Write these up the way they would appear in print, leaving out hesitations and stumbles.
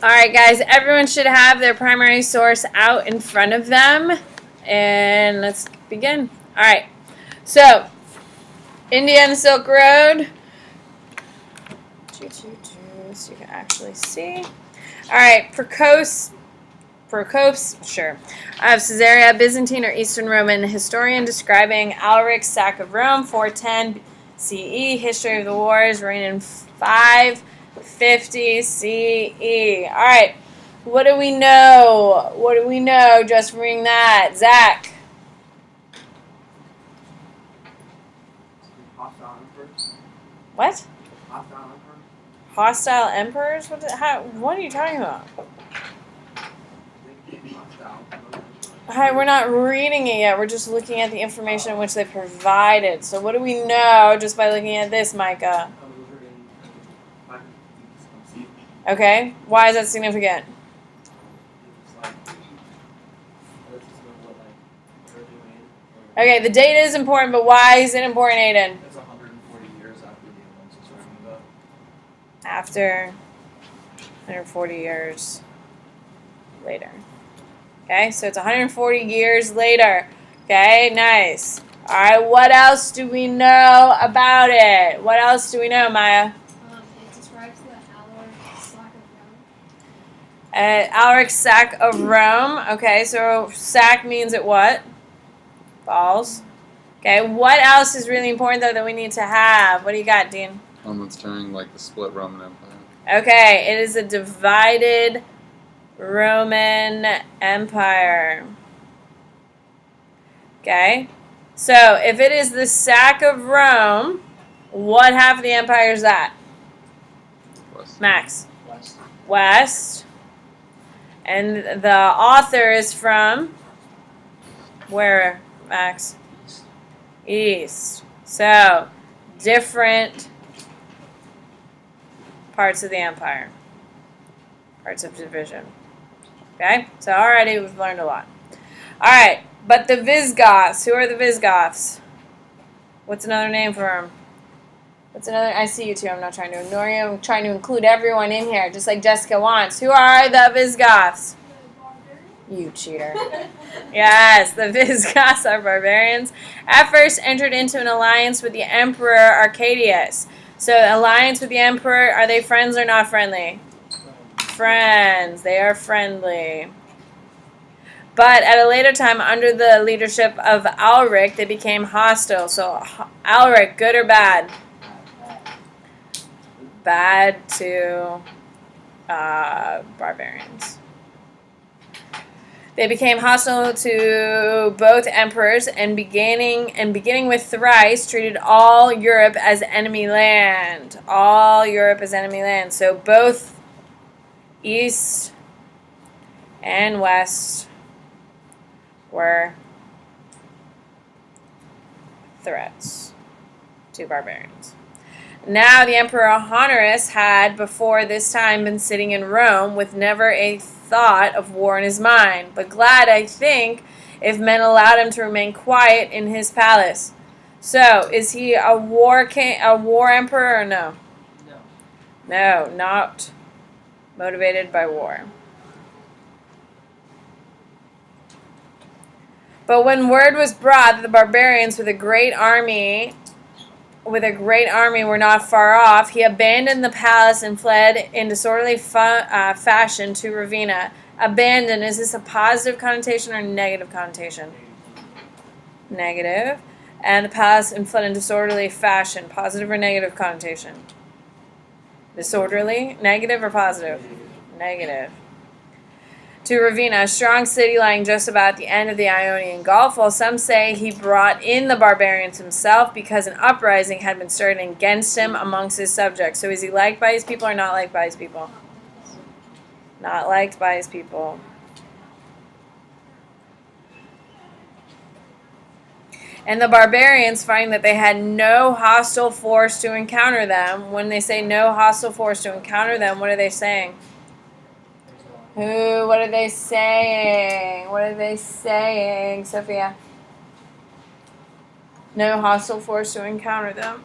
All right, guys, everyone should have their primary source out in front of them. And let's begin. All right, so India and the Silk Road. So you can actually see. All right, Procopes, sure. I have Caesarea, Byzantine or Eastern Roman historian describing Alaric's sack of Rome, 410 CE, history of the wars, reign in 550 CE. All right, what do we know? What do we know just from reading that? Zach? What? Hostile emperors? What are you talking about? Hi, we're not reading it yet. We're just looking at the information which they provided. So what do we know just by looking at this, Micah? Okay. Why is that significant? Okay, the date is important, but why is it important, Aiden? It's 140 years after the events it's talking about. After 140 years later. Okay, so it's 140 years later. Okay, nice. All right, what else do we know about it? What else do we know, Maya? It describes the Alaric's sack of Rome. Okay, so sack means it what? Falls. Okay, what else is really important, though, that we need to have? What do you got, Dean? It's during like the split Roman Empire. Okay, it is a divided Roman Empire. Okay, so if it is the sack of Rome, what half of the empire is that? West. Max? West. West. And the author is from where, Max? East. So, different parts of the empire. Parts of division. Okay? So already we've learned a lot. Alright, but the Visigoths. Who are the Visigoths? What's another name for them? What's another? I see you two. I'm not trying to ignore you. I'm trying to include everyone in here, just like Jessica wants. Who are the Visigoths? You cheater. Yes, the Visigoths are barbarians. At first entered into an alliance with the Emperor Arcadius. So alliance with the Emperor, are they friends or not friendly? Friends. They are friendly. But at a later time, under the leadership of Alaric, they became hostile. So Alaric, good or bad? Bad to barbarians. They became hostile to both emperors and beginning with Thrace, treated all Europe as enemy land. All Europe as enemy land. So both East and West were threats to barbarians. Now the Emperor Honorius had before this time been sitting in Rome with never a thought of war in his mind, but glad, I think, if men allowed him to remain quiet in his palace. So, is he a war emperor or no? No, not motivated by war. But when word was brought that the barbarians with a great army were not far off, he abandoned the palace and fled in disorderly fashion to Ravenna. Abandon, is this a positive connotation or negative connotation? Negative. And the palace and fled in disorderly fashion. Positive or negative connotation? Disorderly? Negative or positive? Negative. To Ravenna, a strong city lying just about the end of the Ionian Gulf, while some say he brought in the barbarians himself because an uprising had been started against him amongst his subjects. So is he liked by his people or not liked by his people? Not liked by his people. And the barbarians, finding that they had no hostile force to encounter them, when they say no hostile force to encounter them, what are they saying? What are they saying? What are they saying, Sophia? No hostile force to encounter them.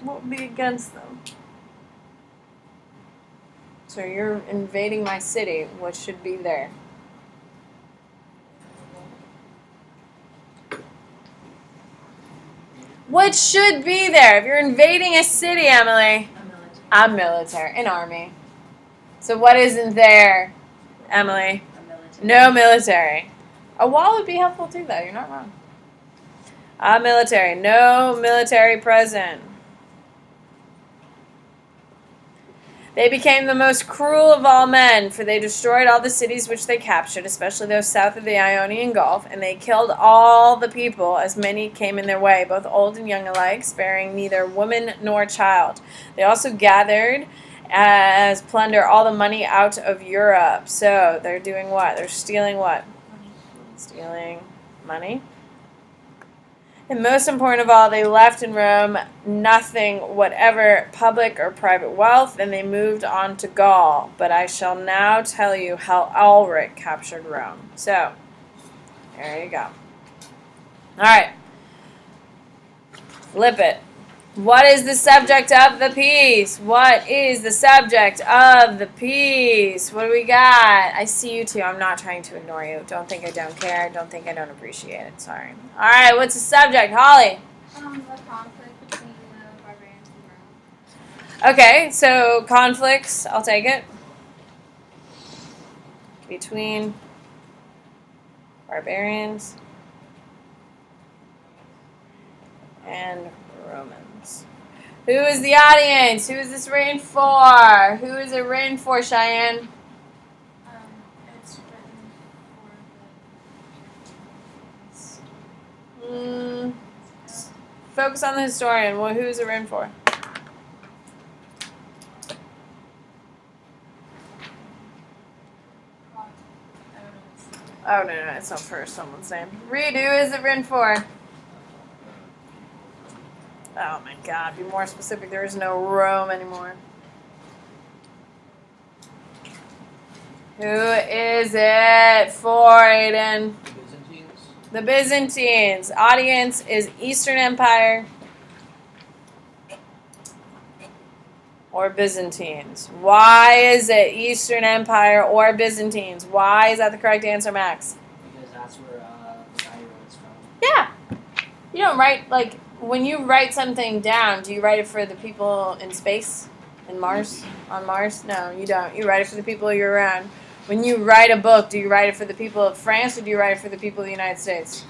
What would be against them? So you're invading my city. What should be there? What should be there? If you're invading a city, Emily. I'm military. An army. So what isn't there, Emily? No military. A wall would be helpful too, though. You're not wrong. Military. No military present. They became the most cruel of all men, for they destroyed all the cities which they captured, especially those south of the Ionian Gulf, and they killed all the people, as many came in their way, both old and young alike, sparing neither woman nor child. They also gathered as plunder all the money out of Europe. So they're doing what? They're stealing what? Stealing money. And most important of all, they left in Rome nothing whatever public or private wealth, and they moved on to Gaul. But I shall now tell you how Alaric captured Rome. So, there you go. All right. Flip it. What is the subject of the piece? What is the subject of the piece? What do we got? I see you too. I'm not trying to ignore you. Don't think I don't care. Don't think I don't appreciate it. Sorry. All right. What's the subject, Holly? The conflict between the barbarians and Rome. Okay. So conflicts. I'll take it. Between barbarians and Romans. Who is the audience? Who is this written for? Who is it written for, Cheyenne? It's written for Focus on the historian. Well, who is it written for? Oh, no, it's not for someone's name. Read, who is it written for? Oh my God, be more specific. There is no Rome anymore. Who is it for, Aiden? Byzantines? The Byzantines. Audience is Eastern Empire or Byzantines. Why is it Eastern Empire or Byzantines? Why is that the correct answer, Max? Because that's where the guy wrote from. Yeah. You don't write, like, when you write something down, do you write it for the people in space? In Mars? On Mars? No, you don't. You write it for the people you're around. When you write a book, do you write it for the people of France or do you write it for the people of the United States?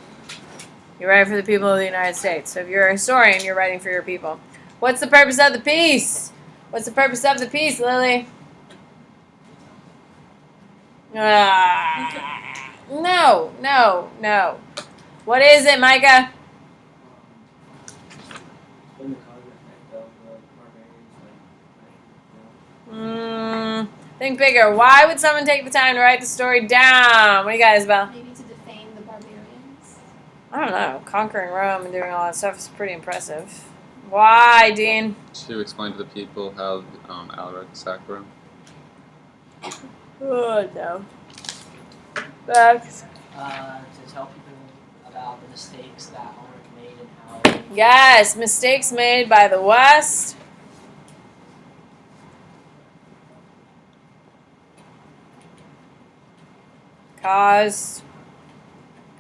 You write it for the people of the United States. So if you're a historian, you're writing for your people. What's the purpose of the piece? What's the purpose of the piece, Lily? No. What is it, Micah? In the conflict of the barbarians, Think bigger. Why would someone take the time to write the story down? What do you got, Isabel? Maybe to defame the barbarians. I don't know. Conquering Rome and doing all that stuff is pretty impressive. Why, Dean? To explain to the people how Alaric sacked Rome. Oh, no. Facts. to tell people about the mistakes that Alaric made and how. Yes, mistakes made by the West. Caused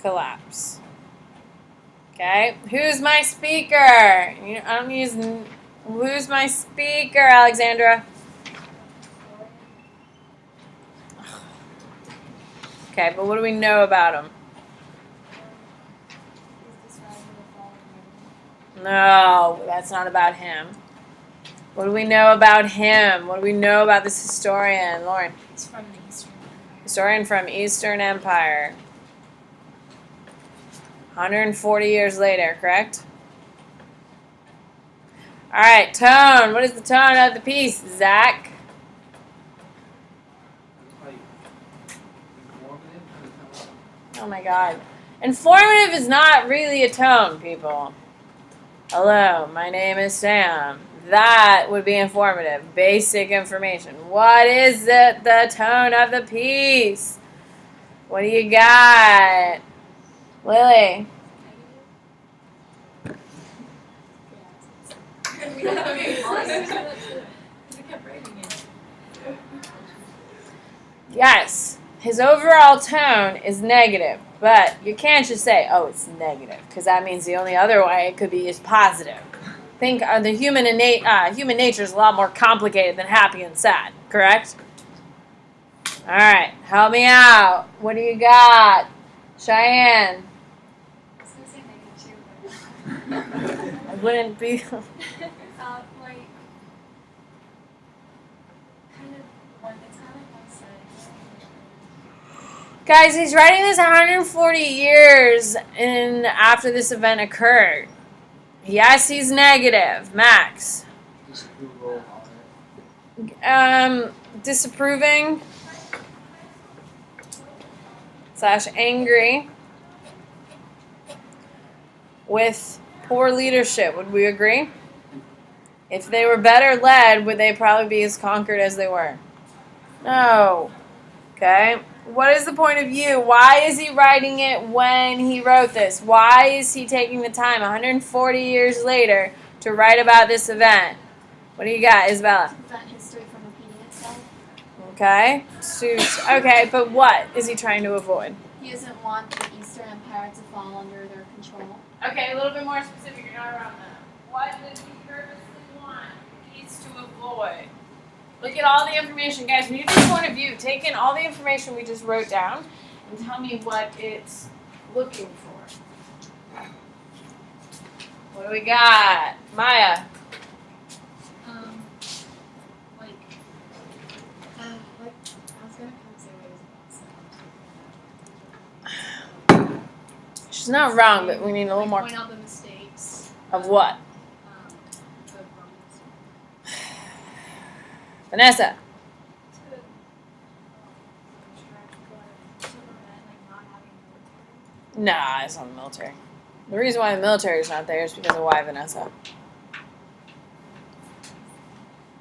collapse. Okay, who's my speaker? I don't use. Who's my speaker, Alexandra? Okay, but what do we know about him? He's describing the fall of Rome. No, that's not about him. What do we know about him? What do we know about this historian, Lauren? He's from the Eastern Empire. Historian from Eastern Empire. 140 years later, correct? All right, tone. What is the tone of the piece, Zach? Like, informative? Oh my God. Informative is not really a tone, people. Hello, my name is Sam. That would be informative. Basic information. What is it, the tone of the piece? What do you got? Lily. Yes, his overall tone is negative, but you can't just say, "Oh, it's negative," because that means the only other way it could be is positive. Think the human nature is a lot more complicated than happy and sad. Correct? All right, help me out. What do you got, Cheyenne? I was gonna say negative too, I wouldn't be. but like kind of one. It's kind of like one-sided. Guys, he's writing this 140 years after this event occurred. Yes, he's negative. Max. Disapproval on it. Disapproving / angry with poor leadership. Would we agree? If they were better led, would they probably be as conquered as they were? No. Okay. What is the point of view? Why is he writing it when he wrote this? Why is he taking the time 140 years later to write about this event? What do you got, Isabella? Prevent history from repeating itself. Okay. Okay, but what is he trying to avoid? He doesn't want the Eastern Empire to fall under their control. Okay, a little bit more specific. You're not around that. What does he purposely want these to avoid? Look at all the information. Guys, when you do point of view, take in all the information we just wrote down and tell me what it's looking for. What do we got? Maya. Like I was gonna come say what he was about. She's not wrong, but we need a little more. Point out the mistakes. Of what? The Romans. Vanessa. Nah, it's not the military. The reason why the military is not there is because of why, Vanessa?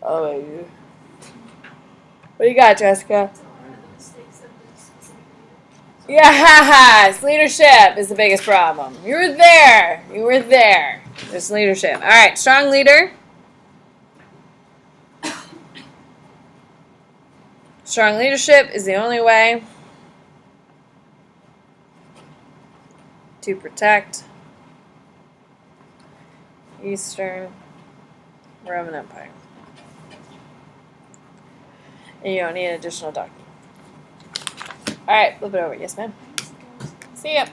Oh, you. What do you got, Jessica? Yes, leadership is the biggest problem. You were there. You were there. There's leadership. All right, strong leader. Strong leadership is the only way to protect Eastern Roman Empire. And you don't need an additional document. All right, flip it over. Yes, ma'am. See ya.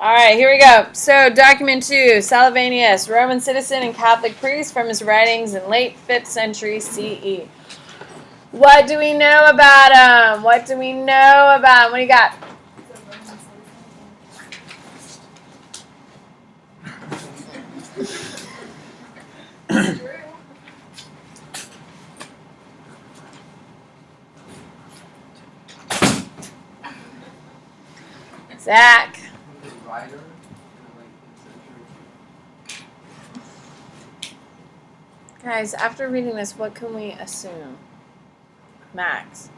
All right, here we go. So, document 2, Salvanius, Roman citizen and Catholic priest from his writings in late 5th century CE. What do we know about him? What do we know about him? What do you got? Zach. The writer in the like 5th century. Guys, after reading this, what can we assume? Max.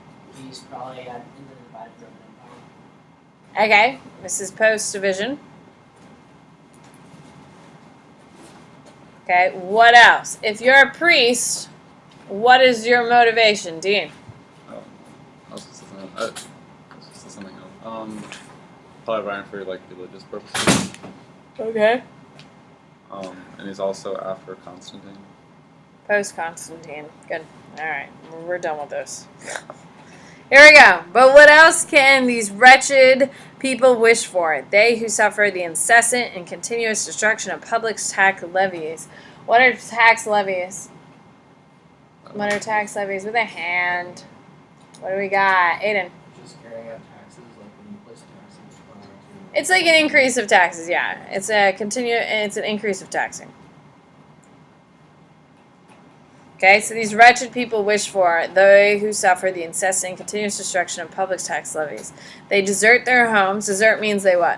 He's probably in the divided Roman Empire. Okay, this is post-division. Okay, what else? If you're a priest, what is your motivation, Dean? Oh, I was just something else. Probably writing for like religious purposes. Okay. And he's also after Constantine. Post-Constantine. Good. All right, we're done with this. Here we go. But what else can these wretched people wish for? They who suffer the incessant and continuous destruction of public tax levies. What are tax levies? What are tax levies? With a hand. What do we got? Aiden. Just carrying out taxes, like when you place taxes. It's like an increase of taxes, yeah. It's an increase of taxing. Okay, so these wretched people wish for, they who suffer the incessant and continuous destruction of public tax levies. They desert their homes. Desert means they what?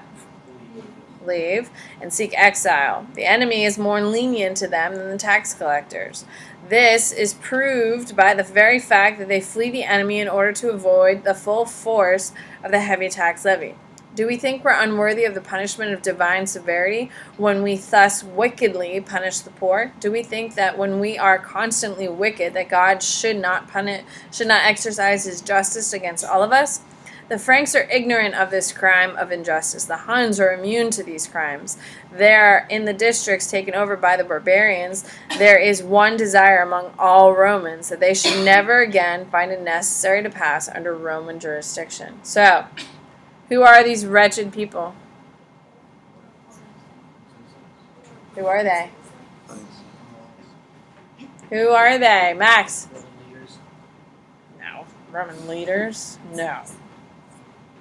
Leave. And seek exile. The enemy is more lenient to them than the tax collectors. This is proved by the very fact that they flee the enemy in order to avoid the full force of the heavy tax levy. Do we think we're unworthy of the punishment of divine severity when we thus wickedly punish the poor? Do we think that when we are constantly wicked, that God should not exercise his justice against all of us? The Franks are ignorant of this crime of injustice. The Huns are immune to these crimes. There, in the districts taken over by the barbarians, there is one desire among all Romans, that they should never again find it necessary to pass under Roman jurisdiction. So, who are these wretched people? Who are they? Who are they? Max? Roman leaders. No. Roman leaders? No.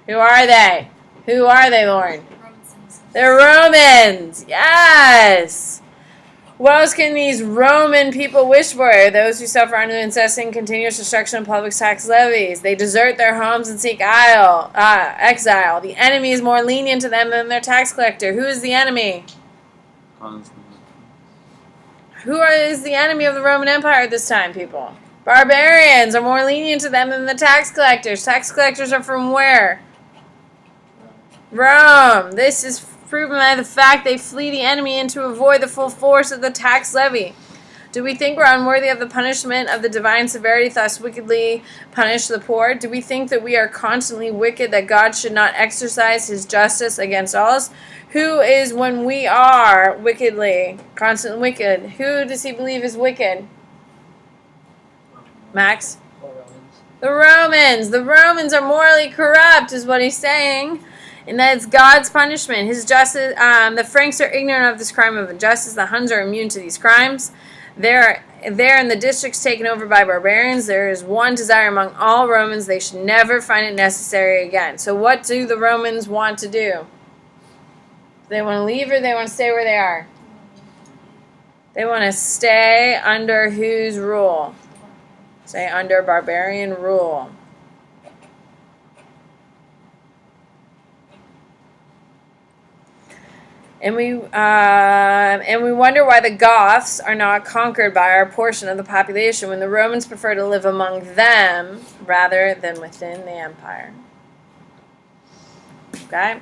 Who are they? Who are they, Lauren? Roman citizens. They're Romans. Yes. What else can these Roman people wish for? Those who suffer under the incessant continuous destruction of public tax levies. They desert their homes and seek exile. The enemy is more lenient to them than their tax collector. Who is the enemy? Who is the enemy of the Roman Empire at this time, people? Barbarians are more lenient to them than the tax collectors. Tax collectors are from where? Rome. This is proven by the fact they flee the enemy and to avoid the full force of the tax levy. Do we think we're unworthy of the punishment of the divine severity, thus wickedly punish the poor? Do we think that we are constantly wicked, that God should not exercise his justice against all us? Who is when we are wickedly, constantly wicked? Who does he believe is wicked? Max? Or Romans. The Romans. The Romans are morally corrupt, is what he's saying. And that it's God's punishment. His justice. The Franks are ignorant of this crime of injustice. The Huns are immune to these crimes. There in the districts taken over by barbarians, there is one desire among all Romans: they should never find it necessary again. So what do the Romans want to do? Do they want to leave or they want to stay where they are? They want to stay under whose rule? Stay under barbarian rule. And we wonder why the Goths are not conquered by our portion of the population when the Romans prefer to live among them rather than within the empire. Okay?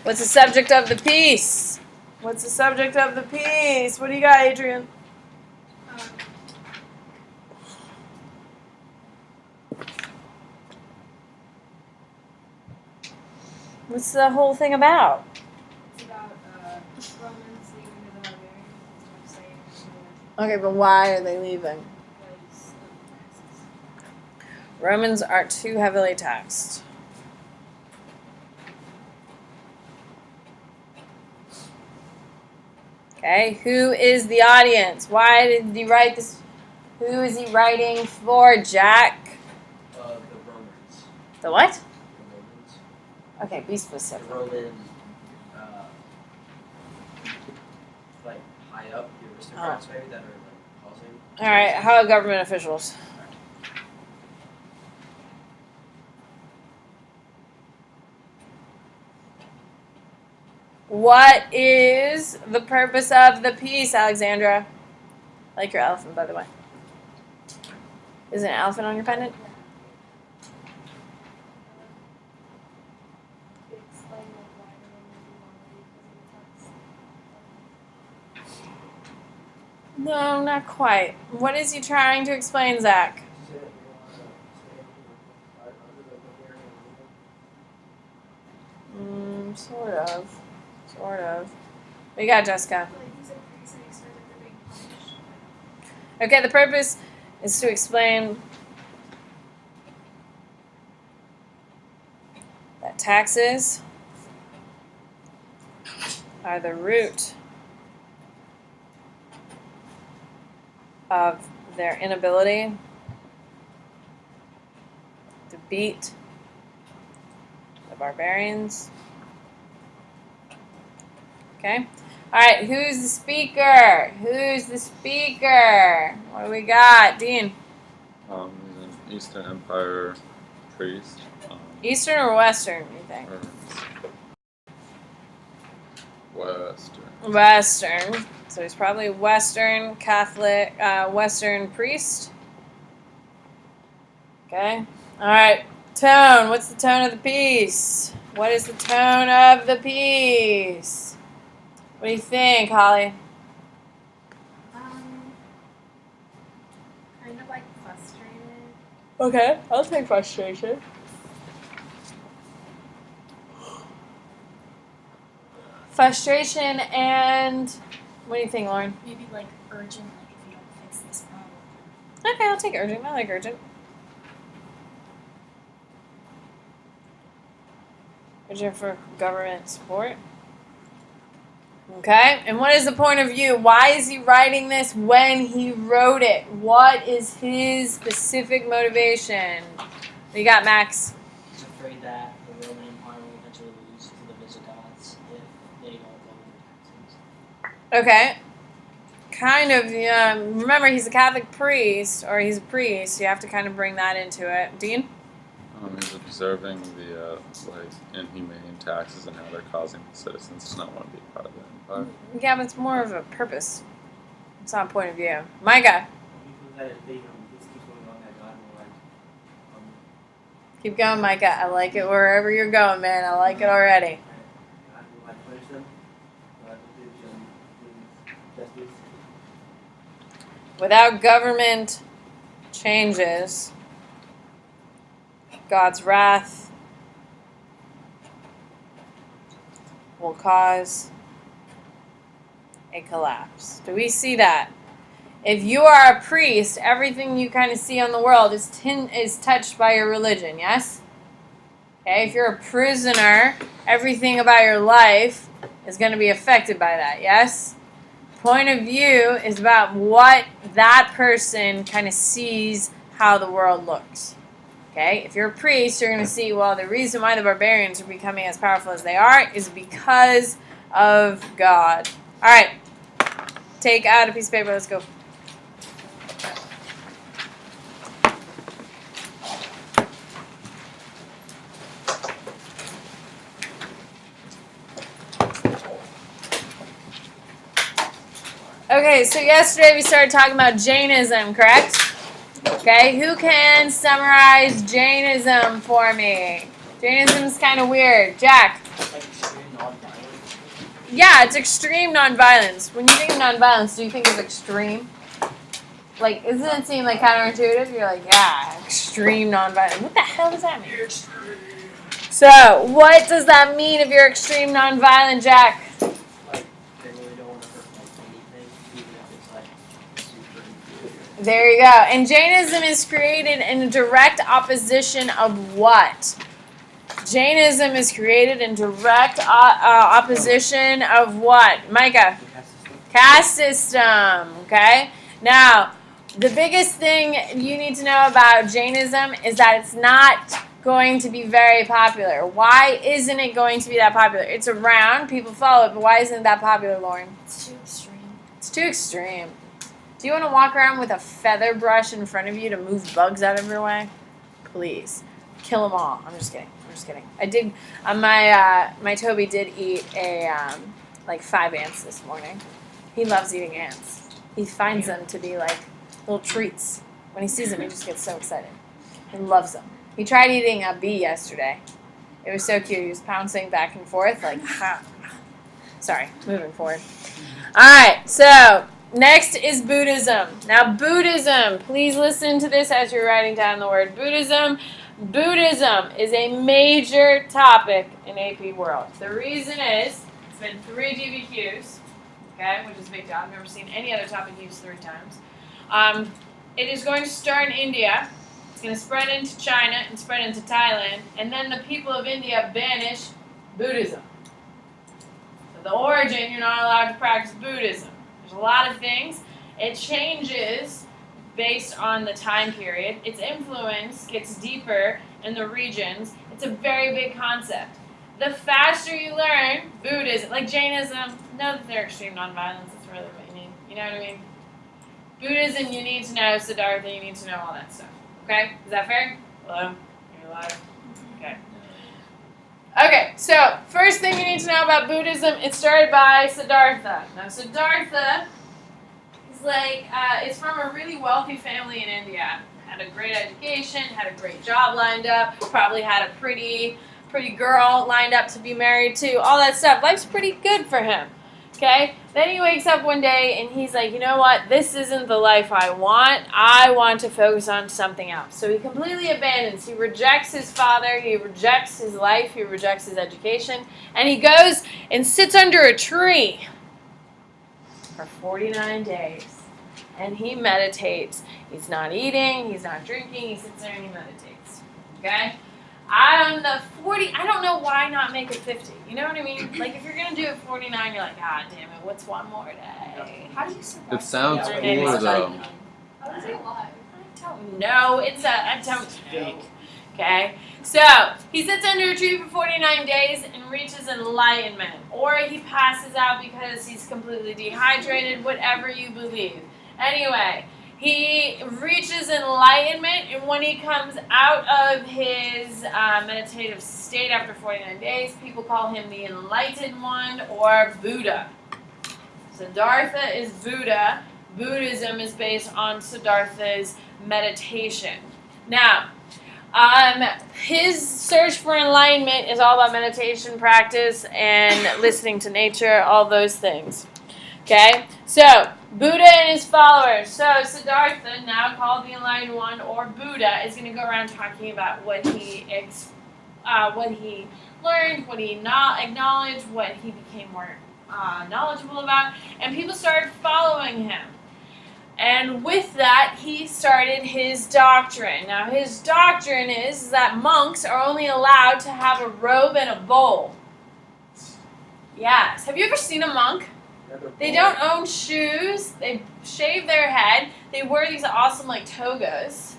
What's the subject of the piece? What's the subject of the piece? What do you got, Adrian? What's the whole thing about? It's about Romans leaving to the barbarians and stuff, saying Okay, but why are they leaving? because of taxes. Romans are too heavily taxed. Okay, who is the audience? Why did he write this? Who is he writing for, Jack? The Romans. The what? The Romans. Okay, be The specific. Roman, like, high up, the aristocrats maybe, that are, like, causing... Alright, how about government officials? What is the purpose of the piece, Alexandra? I like your elephant, by the way. Is an elephant on your pendant? Explain like why the Romans would want to leave because of the tax. No, not quite. What is he trying to explain, Zach? Sort of. Sort of. What you got, Jessica? Like these are priests and expect that they're being punished. Okay, the purpose is to explain that taxes are the root of their inability to beat the barbarians. Okay? Alright, who's the speaker? Who's the speaker? What do we got? Dean? He's an Eastern Empire priest. Eastern or Western, you think? Or Western. Western. So he's probably Western Catholic, Western priest. Okay. Alright. Tone. What's the tone of the piece? What is the tone of the piece? What do you think, Holly? Kind of like frustrated. Okay, I'll take frustration. Frustration and what do you think, Lauren? Maybe like urgent, like if you don't fix this problem. Okay, I'll take urgent. I like urgent. Urgent for government support. Okay, and what is the point of view? Why is he writing this when he wrote it? What is his specific motivation? What you got, Max? He's afraid that the Roman Empire will eventually lose to the Visigoths if they don't lower their taxes. Okay. Kind of, remember he's a Catholic priest, or he's a priest, so you have to kind of bring that into it. Dean? He's observing the inhumane taxes and how they're causing the citizens to not want to be part of the empire. Yeah, but it's more of a purpose. It's not a point of view. Micah? Keep going, Micah. I like it wherever you're going, man. I like it already. Without government changes, God's wrath will cause a collapse. Do we see that? If you are a priest, everything you kind of see on the world is touched by your religion, yes? Okay, if you're a prisoner, everything about your life is going to be affected by that, yes? Point of view is about what that person kind of sees how the world looks. Okay, if you're a priest, you're going to see, well, the reason why the barbarians are becoming as powerful as they are is because of God. All right, take out a piece of paper. Let's go. Okay, so yesterday we started talking about Jainism, correct? Okay, who can summarize Jainism for me? Jainism is kind of weird. Jack? Like extreme non-violence. Yeah, it's extreme nonviolence. When you think of nonviolence, do you think of extreme? Like, doesn't it seem like counterintuitive? You're like, yeah, extreme nonviolence. What the hell does that mean? So, what does that mean if you're extreme nonviolent, Jack? Like they really don't want to hurt like anything, even if it's like super inferior. There you go. And Jainism is created in direct opposition of what? Jainism is created in direct opposition of what? Micah? Caste system. Okay? Now, the biggest thing you need to know about Jainism is that it's not going to be very popular. Why isn't it going to be that popular? It's around, people follow it, but why isn't it that popular, Lauren? It's too extreme. It's too extreme. Do you want to walk around with a feather brush in front of you to move bugs out of your way? Please. Kill them all. I'm just kidding. I did, my Toby did eat like 5 ants this morning. He loves eating ants. He finds them to be like little treats. When he sees them, he just gets so excited. He loves them. He tried eating a bee yesterday. It was so cute. He was pouncing back and forth like, ha. Sorry, moving forward. All right, so next is Buddhism. Now, Buddhism, please listen to this as you're writing down the word Buddhism. Buddhism is a major topic in AP World. The reason is, it's been 3 DBQs, okay, which is a big deal. I've never seen any other topic used 3 times. It is going to start in India. It's going to spread into China and spread into Thailand. And then the people of India banish Buddhism. So the origin, you're not allowed to practice Buddhism. There's a lot of things. It changes based on the time period. Its influence gets deeper in the regions. It's a very big concept. The faster you learn Buddhism, like Jainism, know that they're extreme nonviolence. That's really what you need. You know what I mean? Buddhism, you need to know Siddhartha, you need to know all that stuff. Okay? Is that fair? Hello? You're alive? Okay. Okay, so first thing you need to know about Buddhism, it started by Siddhartha. Now, Siddhartha is it's from a really wealthy family in India. Had a great education, had a great job lined up, probably had a pretty pretty girl lined up to be married to, all that stuff. Life's pretty good for him. Okay? Then he wakes up one day and he's like, you know what? This isn't the life I want. I want to focus on something else. So he completely abandons. He rejects his father. He rejects his life. He rejects his education. And he goes and sits under a tree for 49 days. And he meditates. He's not eating. He's not drinking. He sits there and he meditates. Okay? I don't know why not make it 50. You know what I mean? Like, if you're going to do it 49, you're like, ah, damn it, what's one more day? How do you survive? It sounds Yeah, cooler it's though. How is it alive? I don't know. I don't think. Okay? So, he sits under a tree for 49 days and reaches enlightenment. Or he passes out because he's completely dehydrated, whatever you believe. Anyway, he reaches enlightenment, and when he comes out of his meditative state after 49 days, people call him the Enlightened One or Buddha. Siddhartha is Buddha. Buddhism is based on Siddhartha's meditation. Now, his search for enlightenment is all about meditation practice and listening to nature, all those things. Okay? So, Buddha and his followers. So, Siddhartha, now called the Enlightened One or Buddha, is going to go around talking about what he learned, what he acknowledged, what he became more knowledgeable about, and people started following him. And with that, he started his doctrine. Now, his doctrine is that monks are only allowed to have a robe and a bowl. Yes. Have you ever seen a monk? They don't own shoes. They shave their head. They wear these awesome, like, togas.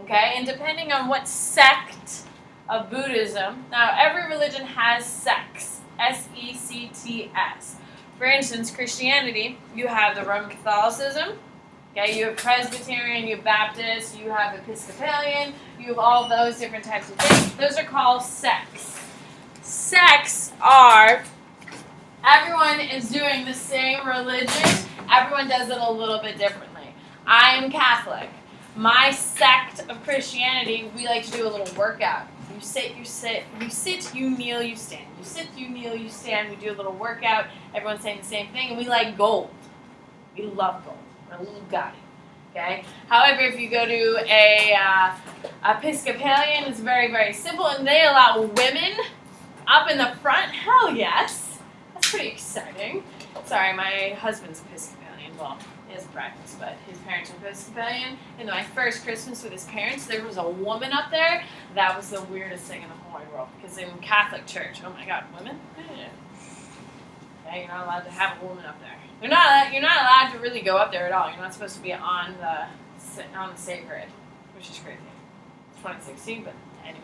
Okay? And depending on what sect of Buddhism, now, every religion has sects. S-E-C-T-S. For instance, Christianity, you have the Roman Catholicism. Okay, you have Presbyterian, you have Baptist, you have Episcopalian, you have all those different types of things. Those are called sects. Sects are, everyone is doing the same religion, everyone does it a little bit differently. I am Catholic. My sect of Christianity, we like to do a little workout. You sit, you kneel, you stand. You sit, you kneel, you stand. We do a little workout. Everyone's saying the same thing, and we like gold. We love gold. We're a little gaudy. Okay? However, if you go to a Episcopalian, it's very, very simple, and they allow women up in the front. Hell yes. That's pretty exciting. Sorry, my husband's Episcopalian. Well, he has practice, but his parents are Episcopalian. And my first Christmas with his parents, there was a woman up there. That was the weirdest thing in the whole wide world. Because in Catholic church, oh my God, women? Yeah, you're not allowed to have a woman up there. You're not allowed to really go up there at all. You're not supposed to be on the sacred, which is crazy. It's 2016, but anyway.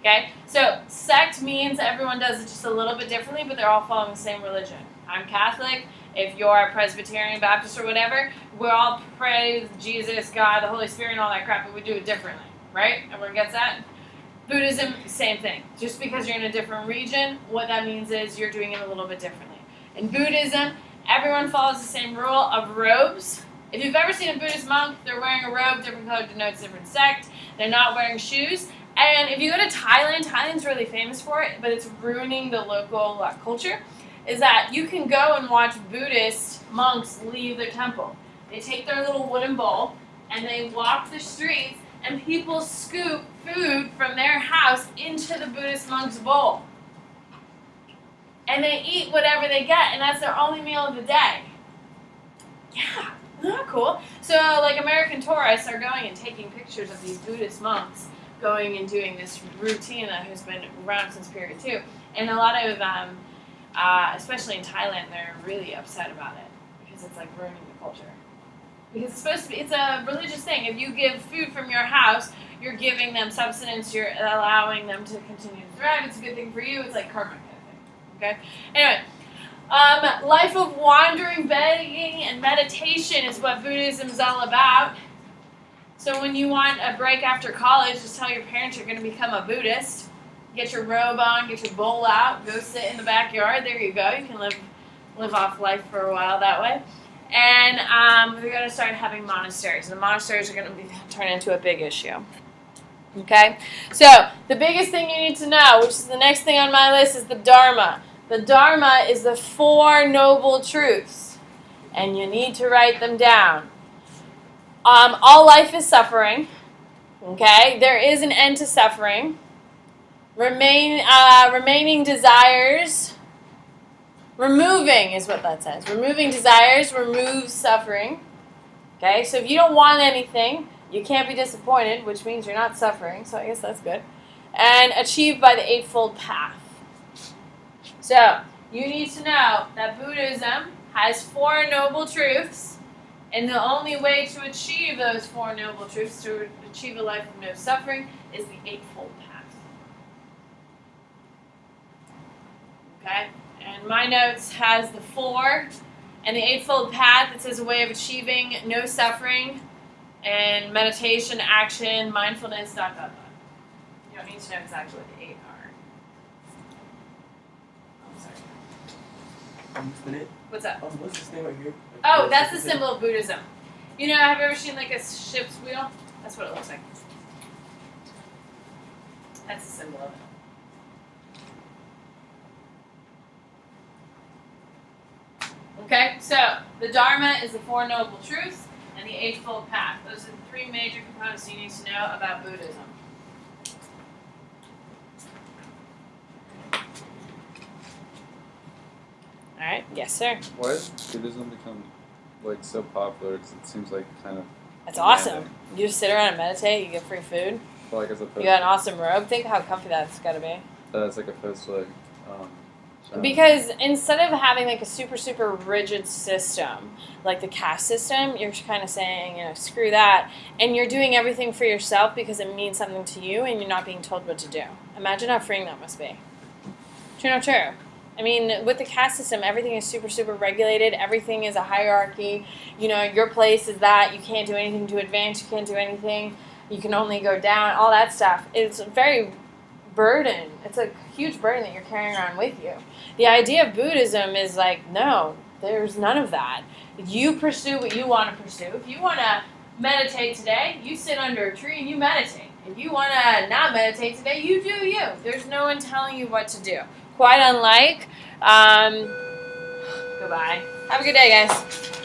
Okay, so sect means everyone does it just a little bit differently, but they're all following the same religion. I'm Catholic. If you're Presbyterian, Baptist, or whatever, we all pray Jesus, God, the Holy Spirit, and all that crap, but we do it differently, right? Everyone gets that? Buddhism, same thing. Just because you're in a different region, what that means is you're doing it a little bit differently. In Buddhism, everyone follows the same rule of robes. If you've ever seen a Buddhist monk, they're wearing a robe, different color denotes different sect. They're not wearing shoes. And if you go to Thailand, Thailand's really famous for it, but it's ruining the local culture, is that you can go and watch Buddhist monks leave their temple. They take their little wooden bowl, and they walk the streets, and people scoop food from their house into the Buddhist monk's bowl. And they eat whatever they get, and that's their only meal of the day. Yeah, isn't that cool? So, like, American tourists are going and taking pictures of these Buddhist monks going and doing this routine that has been around since period 2. And a lot of, especially in Thailand, they're really upset about it because it's, like, ruining the culture. Because it's supposed to be, it's a religious thing. If you give food from your house, you're giving them substance, you're allowing them to continue to thrive. It's a good thing for you. It's like karma. Okay. Anyway, life of wandering, begging, and meditation is what Buddhism is all about. So when you want a break after college, just tell your parents you're going to become a Buddhist. Get your robe on, get your bowl out, go sit in the backyard. There you go. You can live off life for a while that way. And we're going to start having monasteries. And the monasteries are going to turn into a big issue. Okay? So, the biggest thing you need to know, which is the next thing on my list, is the Dharma. The Dharma is the 4 Noble Truths, and you need to write them down. All life is suffering. Okay? There is an end to suffering. Remaining desires, removing is what that says. Removing desires removes suffering. Okay, so if you don't want anything, you can't be disappointed, which means you're not suffering, so I guess that's good. And achieved by the Eightfold Path. So, you need to know that Buddhism has 4 noble truths, and the only way to achieve those 4 noble truths, to achieve a life of no suffering, is the Eightfold Path. Okay, and my notes has the 4 and the Eightfold Path. It says a way of achieving no suffering and meditation, action, mindfulness, ... You don't need to know exactly what the 8 are. I'm sorry. Minute. What's that? What's this thing right here? Oh, that's the symbol of Buddhism. You know, have you ever seen like a ship's wheel? That's what it looks like. That's the symbol of it. Okay, so the Dharma is the 4 Noble Truths and the Eightfold Path. Those are the 3 major components you need to know about Buddhism. All right, yes, sir. Why has Buddhism become like so popular? Because it seems like kind of. That's awesome. You just sit around and meditate. You get free food. Well, like as opposed You got an awesome robe. Think how comfy that's got to be. It's like opposed to like. China. Because instead of having like a super rigid system, like the caste system, you're kind of saying, screw that, and you're doing everything for yourself because it means something to you, and you're not being told what to do. Imagine how freeing that must be. True, not true. I mean, with the caste system, everything is super regulated. Everything is a hierarchy. Your place is that. You can't do anything to advance. You can't do anything. You can only go down. All that stuff. It's very burden. It's a huge burden that you're carrying around with you. The idea of Buddhism is like, no, there's none of that. You pursue what you want to pursue. If you want to meditate today, you sit under a tree and you meditate. If you want to not meditate today, you do you. There's no one telling you what to do. Quite unlike, goodbye. Have a good day, guys.